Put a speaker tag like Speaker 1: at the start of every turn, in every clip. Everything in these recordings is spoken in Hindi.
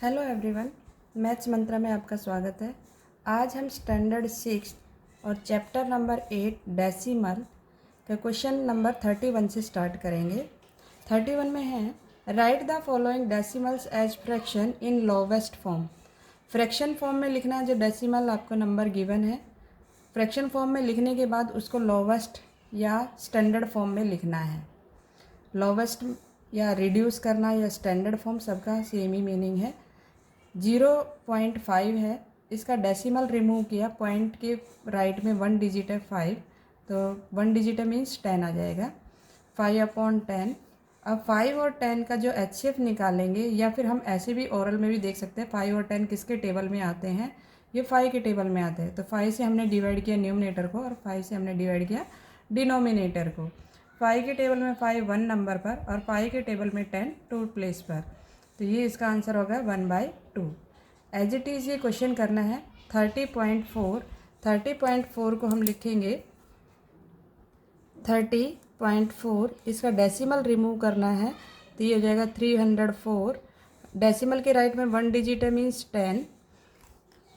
Speaker 1: हेलो एवरीवन, मैथ्स मंत्रा में आपका स्वागत है। आज हम स्टैंडर्ड 6 और चैप्टर नंबर 8 डेसिमल का क्वेश्चन नंबर 31 से स्टार्ट करेंगे। 31 में है write the following decimals as fraction in lowest form. Fraction form में लिखना है जो डेसिमल आपको नंबर गिवन है। फ्रैक्शन फॉर्म में लिखने के बाद उसको लोवेस्ट या स्टैंडर्ड फॉर्म में लिखना है। लोवेस्ट या रिड्यूस करना या स्टैंडर्ड फॉर्म सबका सेम ही मीनिंग है। 0.5 है, इसका डेसिमल रिमूव किया, पॉइंट के राइट में 1 डिजिट है 5, तो 1 डिजिट है मीन्स 10 आ जाएगा। 5/10। अब 5 और 10 का जो HCF निकालेंगे, या फिर हम ऐसे भी ओरल में भी देख सकते हैं 5 और 10 किसके टेबल में आते हैं, ये 5 के टेबल में आते हैं। तो 5 से हमने डिवाइड किया न्यूमरेटर को और 5 से हमने डिवाइड किया डिनोमिनेटर को। 5 के टेबल में 5 1 नंबर पर और 5 के टेबल में 10 2 प्लेस पर, तो ये इसका आंसर होगा 1/2। एज इट इज़ ये क्वेश्चन करना है। 30.4 को हम लिखेंगे 30.4, इसका डेसिमल रिमूव करना है तो ये हो जाएगा 304। डेसिमल के राइट में 1 डिजिट है मीन्स 10।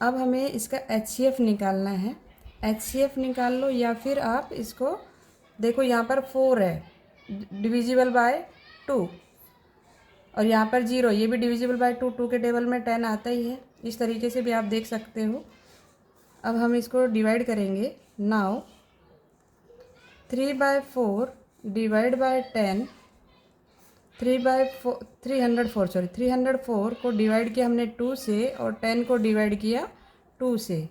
Speaker 1: अब हमें इसका HCF निकालना है। HCF निकाल लो, या फिर आप इसको देखो, यहाँ पर 4 है डिविजिबल बाय 2 और यहाँ पर 0, ये भी डिविजिबल बाय 2, 2 के टेबल में 10 आता ही है। इस तरीके से भी आप देख सकते हो। अब हम इसको डिवाइड करेंगे। नाउ 3/4 डिवाइड बाय 10, 304 को डिवाइड किया हमने 2 से और 10 को डिवाइड किया 2 से।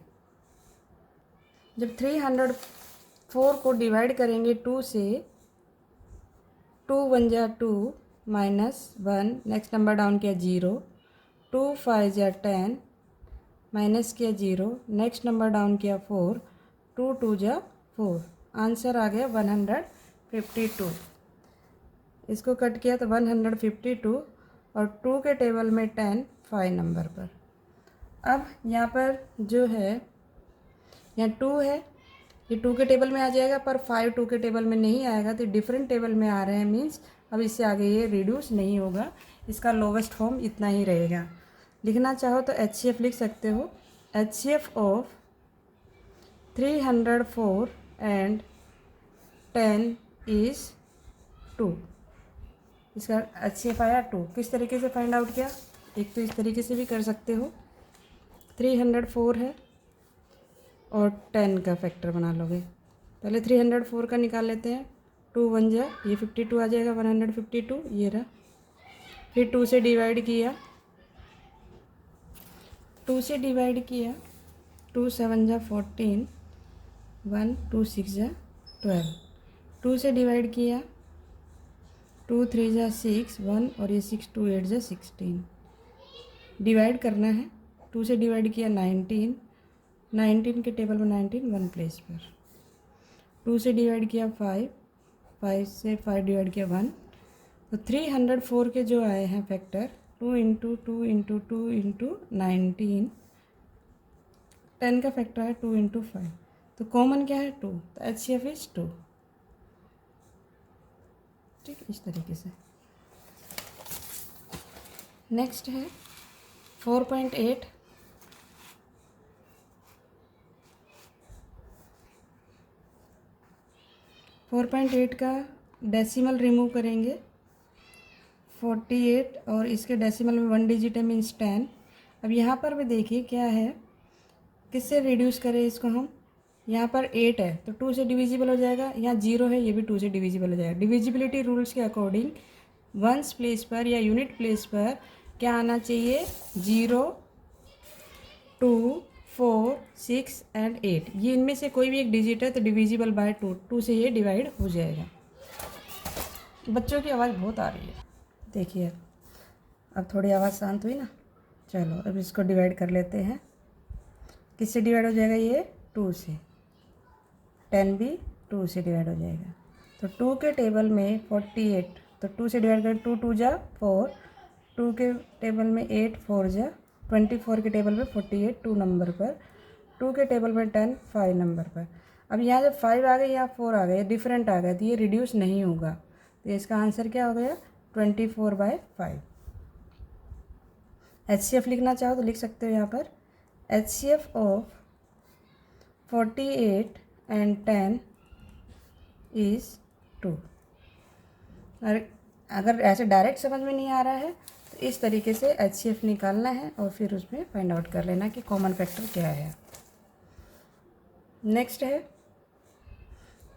Speaker 1: जब 304 को डिवाइड करेंगे 2 से, 2 1 जा 2 -1, नेक्स्ट नंबर डाउन किया 0, 2 5 जा 10 माइनस किया 0, नेक्स्ट नंबर डाउन किया 4, 2 2 जा 4, आंसर आ गया 152। इसको कट किया तो 152 और 2 के टेबल में 10 5 नंबर पर। अब यहाँ पर जो है, यहाँ 2 है, ये 2 के टेबल में आ जाएगा, पर 5 2 के टेबल में नहीं आएगा, तो डिफरेंट टेबल में आ रहे हैं मीन्स अब इससे आगे ये रिड्यूस नहीं होगा। इसका लोवेस्ट फॉर्म इतना ही रहेगा। लिखना चाहो तो HCF लिख सकते हो। HCF of 304 and 10 is 2। इसका HCF आया 2। किस तरीके से फाइंड आउट किया? एक तो इस तरीके से भी कर सकते हो, 304 है और 10 का फैक्टर बना लोगे। पहले 304 का निकाल लेते हैं। 2 1 जा, ये 52 आ जाएगा, 152 ये रहा। फिर 2 से डिवाइड किया, 2 से डिवाइड किया, 2 7 जा 14, 1 2 6 जा 12। 2 से डिवाइड किया, 2 3 जा 6 1 और ये 6 2 8 जा 16। डिवाइड करना है, 2 से डिवाइड किया 19 के टेबल में 19 1 प्लेस पर। 2 से डिवाइड किया 5 से 5 डिवाइड किया 1, तो 304 के जो आए हैं फैक्टर 2 × 2 × 2 × 19, 10 का फैक्टर है 2 × 5, तो कॉमन क्या है 2, तो HCF इज 2। ठीक, इस तरीके से। नेक्स्ट है 4.8। 4.8 का डेसिमल रिमूव करेंगे 48 और इसके डेसिमल में 1 डिजिट है मीन्स 10। अब यहाँ पर भी देखिए क्या है, किससे रिड्यूस करें इसको हम। यहाँ पर 8 है तो 2 से डिविजिबल हो जाएगा, यहाँ 0 है ये भी 2 से डिविजिबल हो जाएगा। डिविजिबिलिटी रूल्स के अकॉर्डिंग वंस प्लेस पर या यूनिट प्लेस पर क्या आना चाहिए, 0 2 4 6 एंड 8, ये इनमें से कोई भी एक डिजिट है तो डिविजिबल बाय 2 से ये डिवाइड हो जाएगा। बच्चों की आवाज़ बहुत आ रही है, देखिए अब थोड़ी आवाज़ शांत हुई ना। चलो अब इसको डिवाइड कर लेते हैं। किससे डिवाइड हो जाएगा, ये 2 से। 10 भी 2 से डिवाइड हो जाएगा, तो 2 के टेबल में 48, तो 2 से डिवाइड कर 2 2 जा 4, 2 के टेबल में 8 4 जा 24 के टेबल में 48 2 नंबर पर, 2 के टेबल में 10 5 नंबर पर। अब यहाँ जब 5 आ गए यहाँ 4 आ गए, डिफरेंट आ गया, तो ये रिड्यूस नहीं होगा, तो इसका आंसर क्या हो गया 24/5। HCF लिखना चाहो तो लिख सकते हो यहाँ पर HCF ऑफ 48 and 10 is 2। और अगर ऐसे डायरेक्ट समझ में नहीं आ रहा है तो इस तरीके से HCF निकालना है और फिर उसमें फाइंड आउट कर लेना कि कॉमन फैक्टर क्या है। नेक्स्ट है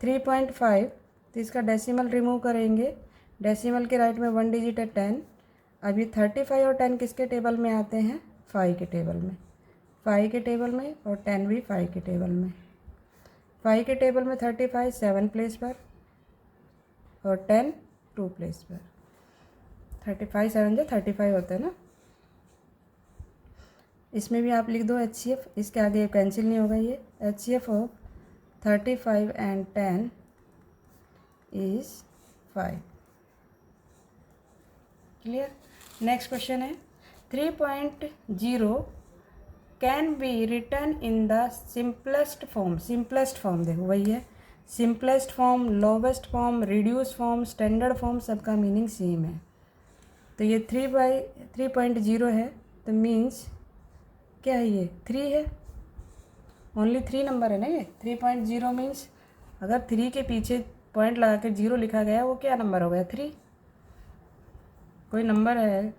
Speaker 1: 3.5, तो इसका डेसिमल रिमूव करेंगे। डेसिमल के राइट में 1 डिजिट है 10। अभी 35 और 10 किसके टेबल में आते हैं? 5 के टेबल में, 5 के टेबल में, और 10 भी 5 के टेबल में। 5 के टेबल में 35 7 प्लेस पर और 10 2 प्लेस पर। 35 7 जो 35 होता है ना। इसमें भी आप लिख दो HCF, इसके आगे कैंसिल नहीं होगा ये। HCF of 35 and 10 is 5। Clear. Next question है 3.0 can be return in the simplest form. Simplest form देखो वही है, simplest form, lowest form, reduce form, standard form, सबका मीनिंग सेम है। तो ये 3/3.0 है तो मीन्स क्या है? ये 3 है, ओनली 3 नंबर है ना ये। 3.0 मीन्स अगर 3 के पीछे पॉइंट लगा कर 0 लिखा गया वो क्या नंबर हो गया? 3। कोई नंबर है,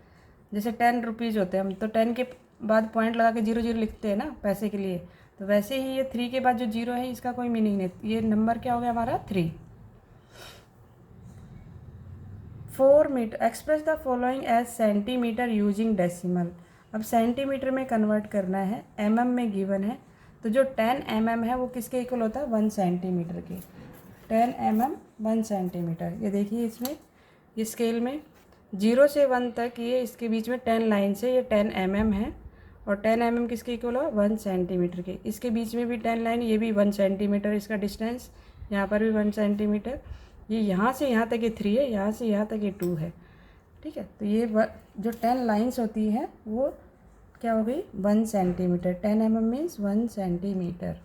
Speaker 1: जैसे 10 रुपीज़ होते हैं हम तो 10 के बाद पॉइंट लगा के 0 0 लिखते हैं ना पैसे के लिए, तो वैसे ही ये 3 के बाद जो 0 है इसका कोई मीनिंग नहीं। ये नंबर क्या हो गया हमारा? 3। 4 metre. Express the following as centimetre using decimal. अब सेंटीमीटर में कन्वर्ट करना है, mm में गिवन है, तो जो 10 mm है वो किसके इक्वल होता है? 1 सेंटीमीटर के। 10 mm 1 सेंटीमीटर। ये देखिए इसमें, ये स्केल में 0 से 1 तक ये इसके बीच में 10 लाइन से ये 10 mm है, और 10 mm किसके इक्वल हो? 1 सेंटीमीटर के। इसके बीच में भी 10 लाइन, ये भी 1 सेंटीमीटर इसका डिस्टेंस, यहाँ पर भी 1 सेंटीमीटर। ये यहाँ से यहाँ तक ये 3 है, यहाँ से यहाँ तक ये 2 है। ठीक है, तो ये जो 10 लाइन्स होती हैं वो क्या हो गई? 1 सेंटीमीटर। 10 mm means 1 centimetre.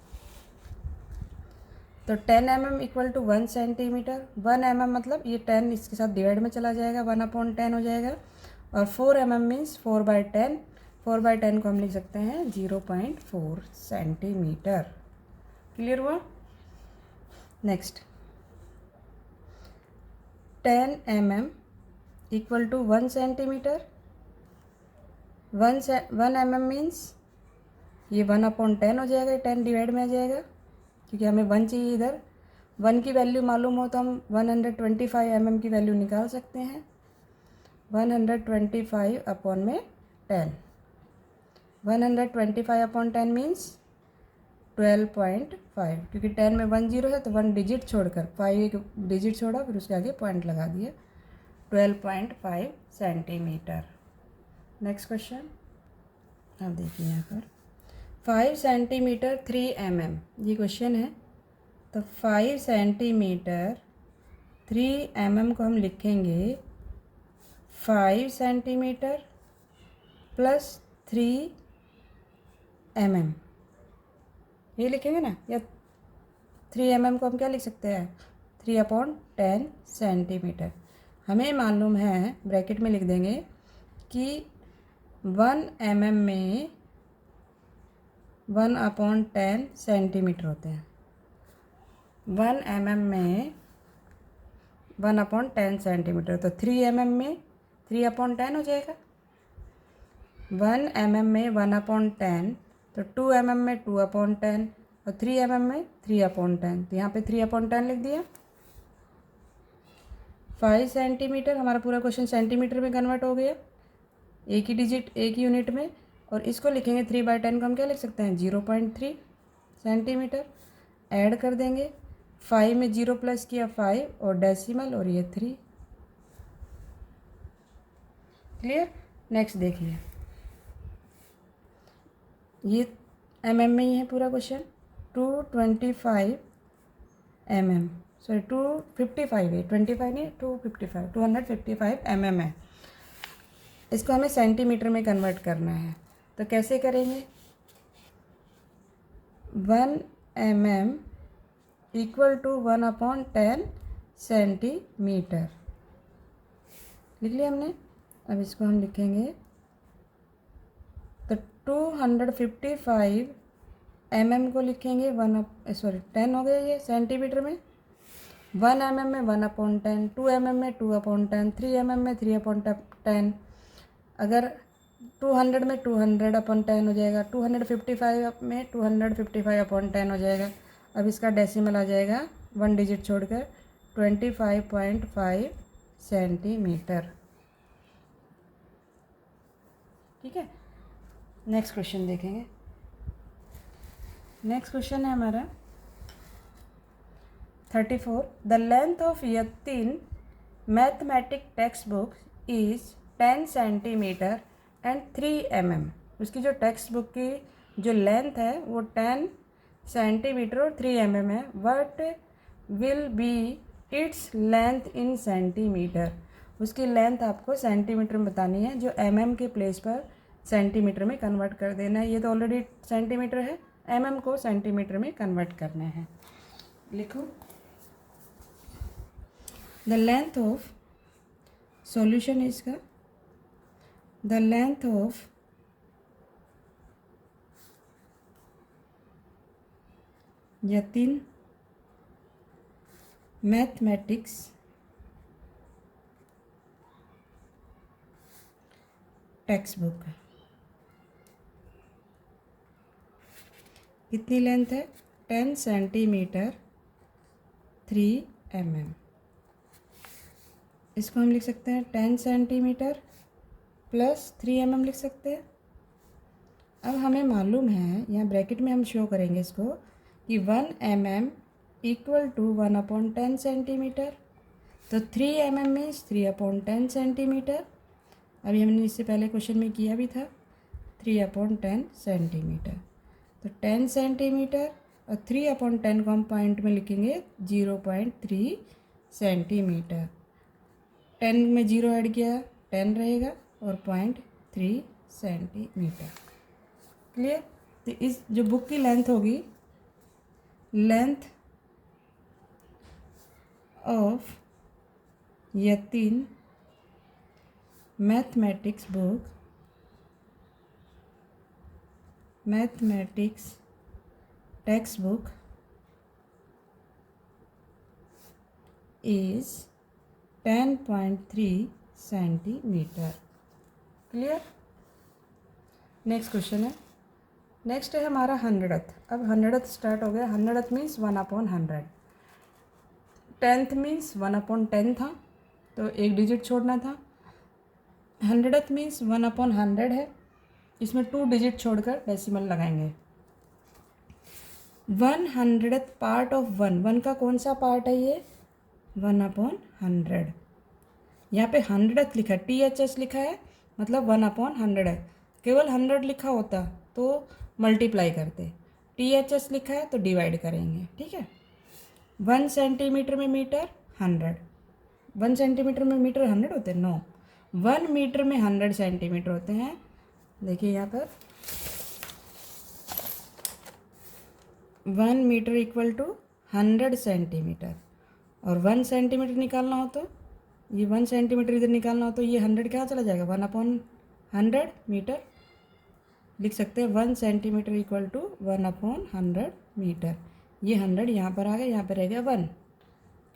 Speaker 1: तो 10 mm equal to 1 centimetre. 1 mm मतलब ये 10 इसके साथ डिवाइड में चला जाएगा, 1/10 हो जाएगा। और 4 mm मीन्स 4/10। 4/10 को हम लिख सकते हैं 0.4 सेंटीमीटर। क्लियर हुआ? Next 10 mm equal to 1 centimetre. 1 mm means ये 1/10 हो जाएगा, 10 डिवाइड में आ जाएगा क्योंकि हमें 1 चाहिए इधर। 1 की वैल्यू मालूम हो तो हम 125 mm की वैल्यू निकाल सकते हैं। 125 अपॉन में 10। 125/10 मीन्स 12.5, क्योंकि 10 में 1 0 है तो 1 डिजिट छोड़कर 5 एक डिजिट छोड़ा, फिर उसके आगे पॉइंट लगा दिया। 12.5 सेंटीमीटर। नेक्स्ट क्वेश्चन आप देखिए यहाँ पर 5 सेंटीमीटर 3 mm, ये क्वेश्चन है। तो 5 सेंटीमीटर 3 mm को हम लिखेंगे 5 सेंटीमीटर प्लस 3 mm, ये लिखेंगे ना। या 3 mm को हम क्या लिख सकते हैं? 3/10 सेंटीमीटर। हमें मालूम है, ब्रैकेट में लिख देंगे कि 1 mm में 1/10 सेंटीमीटर होते हैं। 1 mm में 1/10 सेंटीमीटर, तो 3 mm में 3/10 हो जाएगा। 1 mm में 1/10, तो 2 mm में 2/10, और 3 mm में 3/10, तो यहाँ पे 3/10 लिख दिया। 5 सेंटीमीटर, हमारा पूरा क्वेश्चन सेंटीमीटर में कन्वर्ट हो गया, एक ही डिजिट एक ही यूनिट में। और इसको लिखेंगे 3/10 को हम क्या लिख सकते हैं? 0.3 सेंटीमीटर। ऐड कर देंगे, 5 में 0 प्लस किया 5 और डेसिमल, और ये 3। क्लियर? नेक्स्ट देखिए, ये mm में ही है पूरा क्वेश्चन। 225 mm, सॉरी 255 है, 25 नहीं 255, 255 mm है। इसको हमें सेंटीमीटर में कन्वर्ट करना है, तो कैसे करेंगे? 1 mm इक्वल टू 1/10 सेंटीमीटर लिख लिया हमने। अब इसको हम लिखेंगे तो 255 mm को लिखेंगे 10 हो गया ये सेंटीमीटर में, 1 mm में 1/10, 2 mm में 2/10, 3 mm में 3/10। अगर 200 में 200/10 हो जाएगा, 255 में 255/10 हो जाएगा। अब इसका डेसिमल आ जाएगा 1 डिजिट छोड़कर 25.5 सेंटीमीटर। ठीक है, नेक्स्ट क्वेश्चन देखेंगे। नेक्स्ट क्वेश्चन है हमारा 34। The length of Yatin mathematic text book is 10 centimetre and 3 mm। उसकी जो टेक्स्ट बुक की जो लेंथ है वो 10 सेंटीमीटर और 3 mm है। What will be its length in centimetre. उसकी लेंथ आपको सेंटीमीटर में बतानी है, जो mm के प्लेस पर सेंटीमीटर में कन्वर्ट कर देना है। ये तो ऑलरेडी सेंटीमीटर है, mm को सेंटीमीटर में कन्वर्ट करना है। लिखो द लेंथ ऑफ सॉल्यूशन है इसका, the length of Yatin mathematics text book कितनी लेंथ है? 10 सेंटीमीटर 3 mm। इसको हम लिख सकते हैं 10 सेंटीमीटर प्लस 3 mm लिख सकते हैं। अब हमें मालूम है, यहाँ ब्रैकेट में हम शो करेंगे इसको कि 1 mm इक्वल टू 1/10 सेंटीमीटर। तो 3 mm मीन्स 3/10 सेंटीमीटर। अभी हमने इससे पहले क्वेश्चन में किया भी था 3/10 सेंटीमीटर। तो 10 सेंटीमीटर और 3/10 को हम पॉइंट में लिखेंगे 0.3 सेंटीमीटर। 10 में 0 ऐड किया 10 रहेगा और 0.3 सेंटीमीटर। क्लियर? तो इस जो बुक की लेंथ होगी, length of Yatin mathematics book, mathematics text book is 10.3 centimetre. Clear? Next question है, नेक्स्ट है हमारा 100th। अब 100th स्टार्ट हो गया। 100th मीन्स 1/100, 10th मीन्स 1/10 था तो एक डिजिट छोड़ना था। 100th मीन्स 1/100 है, इसमें 2 डिजिट छोड़कर डेसिमल लगाएंगे। 100th पार्ट ऑफ 1 का कौन सा पार्ट है ये? 1/100। यहाँ पे 100th लिखा है, THS लिखा है, मतलब 1/100 है। केवल 100 लिखा होता तो मल्टीप्लाई करते, THS लिखा है तो डिवाइड करेंगे। ठीक है, 1 सेंटीमीटर में मीटर 100, 1 सेंटीमीटर में मीटर 100 होते हैं? नो, 1 मीटर में 100 सेंटीमीटर होते हैं। देखिए यहाँ पर 1 मीटर इक्वल टू 100 सेंटीमीटर, और 1 सेंटीमीटर निकालना हो तो ये 1 सेंटीमीटर इधर निकालना हो तो ये 100 कहाँ चला जाएगा? 1/100 मीटर लिख सकते हैं। 1 सेंटीमीटर इक्वल टू 1/100 मीटर। ये 100 यहाँ पर आ गया, यहाँ पर रह गया 1,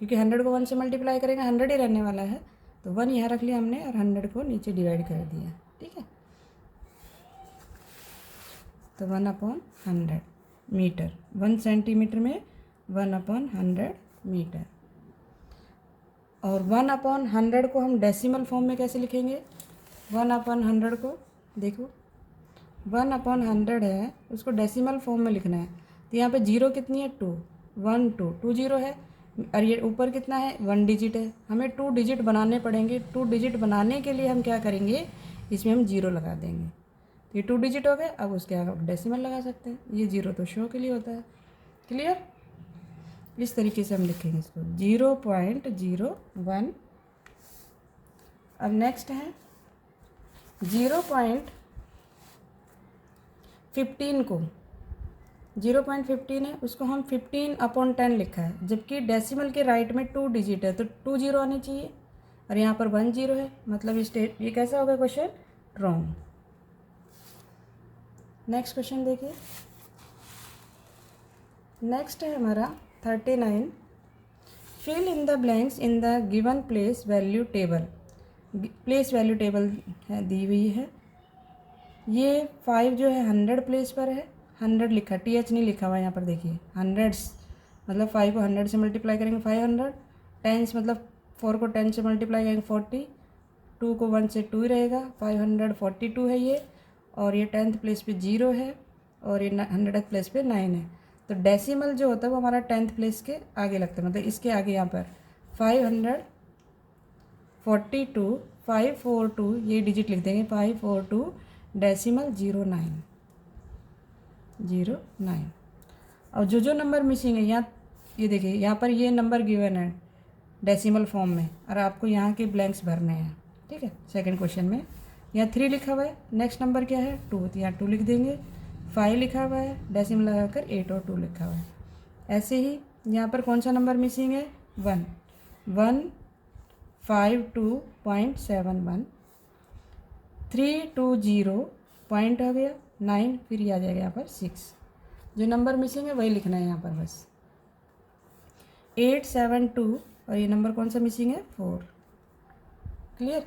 Speaker 1: क्योंकि 100 को 1 से मल्टीप्लाई करेंगे 100 ही रहने वाला है, तो 1 यहाँ रख लिया हमने और 100 को नीचे डिवाइड कर दिया। ठीक है, तो 1/100 मीटर, 1 सेंटीमीटर में 1/100 मीटर। और 1/100 को हम डेसिमल फॉर्म में कैसे लिखेंगे? 1/100 को देखो, 1/100 है, उसको डेसिमल फॉर्म में लिखना है। तो यहाँ पे 0 कितनी है? 2, 1 2 2 0 है, और ये ऊपर कितना है? 1 डिजिट है। हमें 2 डिजिट बनाने पड़ेंगे। 2 डिजिट बनाने के लिए हम क्या करेंगे? इसमें हम 0 लगा देंगे। तो ये 2 डिजिट हो गए, अब उसके आगे डेसिमल लगा सकते हैं। ये 0 तो शो के लिए होता है। क्लियर? इस तरीके से हम लिखेंगे इसको 0.01। अब नेक्स्ट है 0.15 को, 0.15 है, उसको हम 15/10 लिखा है, जबकि डेसिमल के राइट में 2 डिजिट है तो 2 0 आने चाहिए, और यहाँ पर 1 0 है, मतलब ये कैसा होगा क्वेश्चन? रॉन्ग। नेक्स्ट क्वेश्चन देखिए। नेक्स्ट है हमारा 39। Fill in the blanks in the given place value table. Place value table है दी हुई है। ये 5 जो है 100 प्लेस पर है, 100 लिखा, TH नहीं लिखा हुआ यहाँ पर देखिए। हंड्रेड्स मतलब 5 को 100 से मल्टीप्लाई करेंगे 500, टेंस मतलब 4 को 10 से मल्टीप्लाई करेंगे 40, 2 को 1 से 2 ही रहेगा, 542 है ये, और ये 10th प्लेस पे 0 है, और ये 100th प्लेस पे 9 है। तो डेसिमल जो होता है वो हमारा 10th प्लेस के आगे लगता है, मतलब इसके आगे यहाँ पर 542 542 ये डिजिट लिख देंगे, 542 डेसिमल 09। और जो नंबर मिसिंग है यहाँ, ये देखिए यहाँ पर ये नंबर गिवन है डेसिमल फॉर्म में, और आपको यहाँ के ब्लैंक्स भरने हैं। ठीक है, सेकंड क्वेश्चन में यहाँ 3 लिखा हुआ है, नेक्स्ट नंबर क्या है 2, तो यहाँ 2 लिख देंगे। 5 लिखा हुआ है, डेसिमल लगाकर 8 और 2 लिखा हुआ है। ऐसे ही यहाँ पर कौन सा नंबर मिसिंग है 1, 152.71, 320 पॉइंट हो गया 9, फिर ये आ जाएगा यहाँ पर 6। जो नंबर मिसिंग है वही लिखना है यहाँ पर बस। 872, और ये नंबर कौन सा मिसिंग है 4। क्लियर।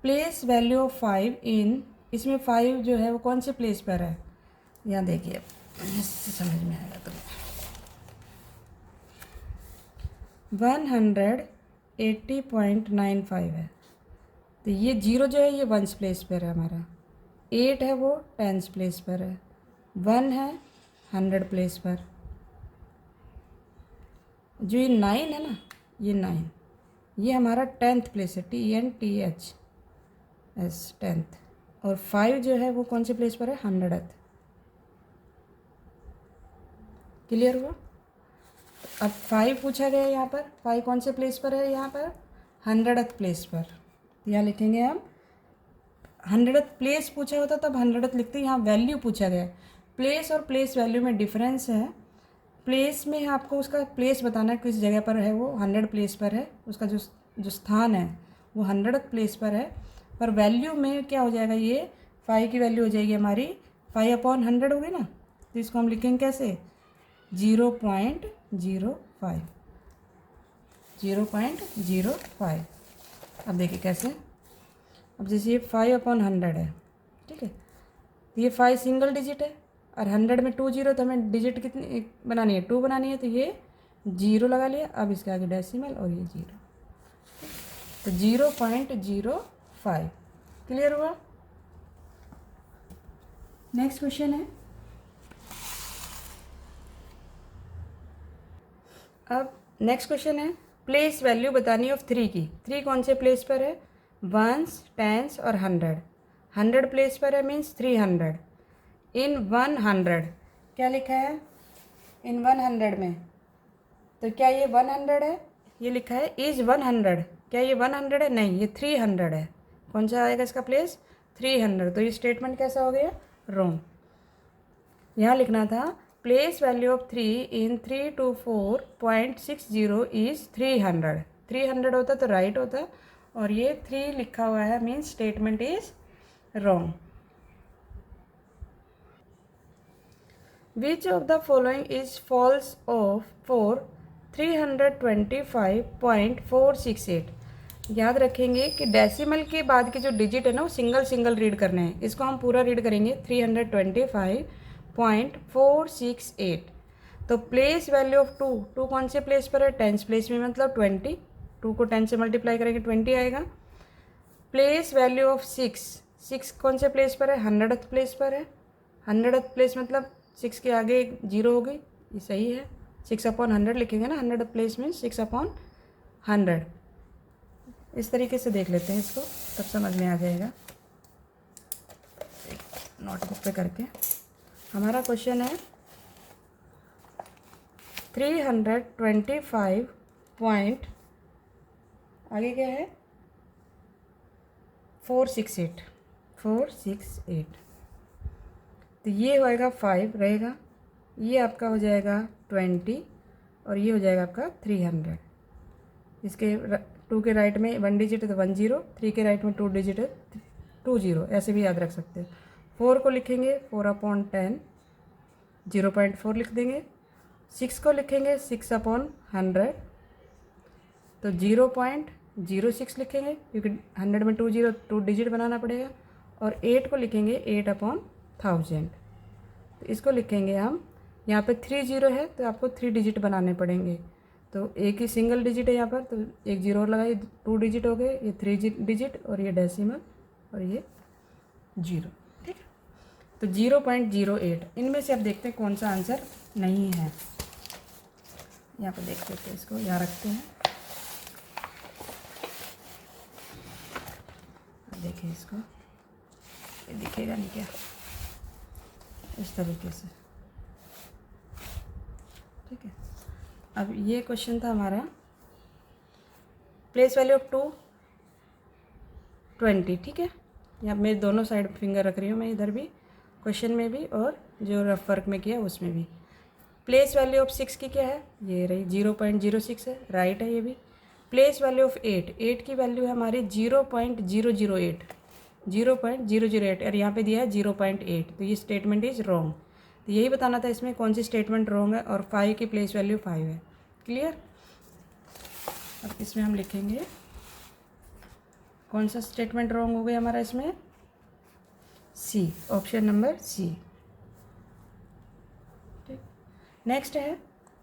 Speaker 1: प्लेस वैल्यू ऑफ 5 इन, इसमें 5 जो है वो कौन से प्लेस पर है, यहाँ देखिए इससे समझ में आएगा। तो 180.95 है, तो ये 0 जो है ये 1st प्लेस पर है हमारा, 8 है वो 10th प्लेस पर है, 1 है 100 प्लेस पर, जो ये 9 है ना, ये 9 ये हमारा 10th प्लेस है, TNTH 10th, और 5 जो है वो कौन से प्लेस पर है 100th। क्लियर हुआ। अब 5 पूछा गया है यहाँ पर, 5 कौन से प्लेस पर है यहाँ पर 100th प्लेस पर, यहाँ लिखेंगे हम 100th प्लेस पूछा होता तब 100th लिखते, यहाँ वैल्यू पूछा गया है। प्लेस और प्लेस वैल्यू में डिफरेंस है। प्लेस में आपको उसका प्लेस बताना है किस जगह पर है, वो 100 प्लेस पर है, उसका जो स्थान है वो 100th प्लेस पर है। पर वैल्यू में क्या हो जाएगा, ये 5 की वैल्यू हो जाएगी हमारी 5/100 होगी ना, तो इसको हम लिखेंगे कैसे 0.05, 0.05। अब देखिए कैसे, अब जैसे ये 5/100 है, ठीक है, तो ये 5 सिंगल डिजिट है, और 100 में 2 0, तो हमें डिजिट कितनी बनानी है 2 बनानी है, तो ये 0 लगा लिया। अब इसके आगे डेसिमल और ये 0, तो 0.05। क्लियर हुआ। नेक्स्ट क्वेश्चन है, अब नेक्स्ट क्वेश्चन है प्लेस वैल्यू बतानी ऑफ 3 की। 3 कौन से प्लेस पर है 1s 10s और 100। 100 प्लेस पर है मीन्स 300। इन 100 क्या लिखा है इन 100 में, तो क्या ये 100 है, ये लिखा है इज 100, क्या ये 100 है, नहीं ये 300 है। कौन सा आएगा इसका प्लेस 300, तो ये स्टेटमेंट कैसा हो गया रॉन्ग। यहाँ लिखना था place value of 3 in 324.60 is 300। 300 होता तो राइट होता, और ये 3 लिखा हुआ है means statement is wrong. Which of the following is false of for 325.468। याद रखेंगे कि डेसिमल के बाद के जो डिजिट है ना वो सिंगल सिंगल रीड करने हैं। इसको हम पूरा रीड करेंगे 325.468। तो प्लेस वैल्यू ऑफ 2 कौन से प्लेस पर है 10th प्लेस में, मतलब 20। 2 को 10 से मल्टीप्लाई करेंगे 20 आएगा। प्लेस वैल्यू ऑफ 6 कौन से प्लेस पर है 100th प्लेस पर है। 100th प्लेस मतलब 6 के आगे 0 हो गई, ये सही है। 6/100 लिखेंगे ना, 100th प्लेस में 6/100। इस तरीके से देख लेते हैं इसको, तब समझ में आ जाएगा। नोटबुक पे करके हमारा क्वेश्चन है 325 पॉइंट आगे क्या है 468। तो ये होएगा 5 रहेगा, ये आपका हो जाएगा 20, और ये हो जाएगा आपका 300। इसके 2 के राइट में 1 डिजिट है तो 10, 3 के राइट में 2 डिजिट है 20, ऐसे भी याद रख सकते हैं। 4 को लिखेंगे 4/10, 0.4 लिख देंगे। 6 को लिखेंगे 6/100, तो 0.06 लिखेंगे क्योंकि 100 में 2 डिजिट बनाना पड़ेगा। और 8 को लिखेंगे 8/1000, तो इसको लिखेंगे हम, यहाँ पे 3 जीरो है तो आपको 3 डिजिट बनाने पड़ेंगे। तो एक ही सिंगल डिजिट है यहाँ पर, तो एक जीरो और लगाइए, 2 डिजिट हो गए, ये 3 डिजिट और ये डेसिमल और ये जीरो। ठीक है, तो 0.08। इनमें से अब देखते हैं कौन सा आंसर नहीं है। यहाँ पर देख लेते हैं, इसको यहाँ रखते हैं। देखिए इसको, ये दिखेगा नहीं क्या, इस तरीके से। ठीक है, अब ये क्वेश्चन था हमारा प्लेस वैल्यू ऑफ 220। ठीक है, यहाँ मैं दोनों साइड फिंगर रख रही हूँ, मैं इधर भी क्वेश्चन में भी और जो रफ वर्क में किया उसमें भी। प्लेस वैल्यू ऑफ 6 की क्या है, ये रही 0.06 है, राइट है ये भी। प्लेस वैल्यू ऑफ 8 की वैल्यू है हमारी 0.008, 0.008 और यहाँ पे दिया है 0.8, तो ये स्टेटमेंट इज़ रॉन्ग। तो यही बताना था इसमें कौन सी स्टेटमेंट रॉन्ग है। और 5 की प्लेस वैल्यू 5 है। क्लियर। अब इसमें हम लिखेंगे कौन सा स्टेटमेंट रॉन्ग हो गया हमारा इसमें, सी, ऑप्शन नंबर सी। ठीक, नेक्स्ट है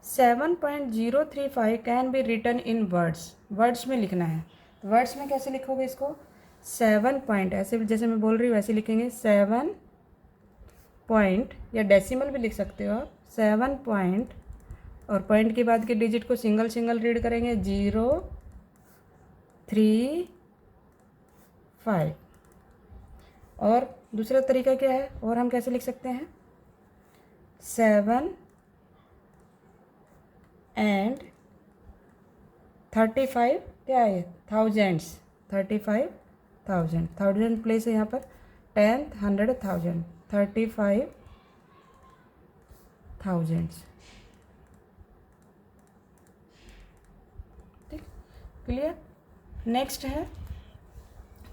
Speaker 1: 7.035 can be written in words. Words में लिखना है, तो वर्ड्स में कैसे लिखोगे इसको, 7 पॉइंट, ऐसे जैसे मैं बोल रही हूँ वैसे लिखेंगे, 7 पॉइंट, या डेसिमल भी लिख सकते हो आप, 7 पॉइंट और पॉइंट के बाद के डिजिट को सिंगल सिंगल रीड करेंगे, 0, 3, 5। और दूसरा तरीका क्या है, और हम कैसे लिख सकते हैं, 7 and 35, क्या है, थाउजेंड्स, 35,000, थाउजेंड प्लेस है यहाँ पर, 10th 100,000, 35,000। ठीक, क्लियर। नेक्स्ट है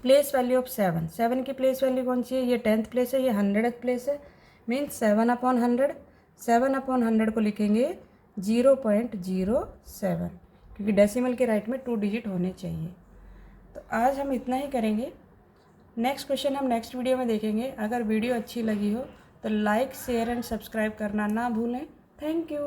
Speaker 1: प्लेस वैल्यू ऑफ 7 की प्लेस वैल्यू कौन सी है, ये 10th प्लेस है, ये 100th प्लेस है, मीन्स 7/100, 7/100 को लिखेंगे 0.07, क्योंकि डेसिमल के राइट में 2 डिजिट होने चाहिए। तो आज हम इतना ही करेंगे। नेक्स्ट क्वेश्चन हम नेक्स्ट वीडियो में देखेंगे। अगर वीडियो अच्छी लगी हो तो लाइक, शेयर एंड सब्सक्राइब करना ना भूलें। Thank you.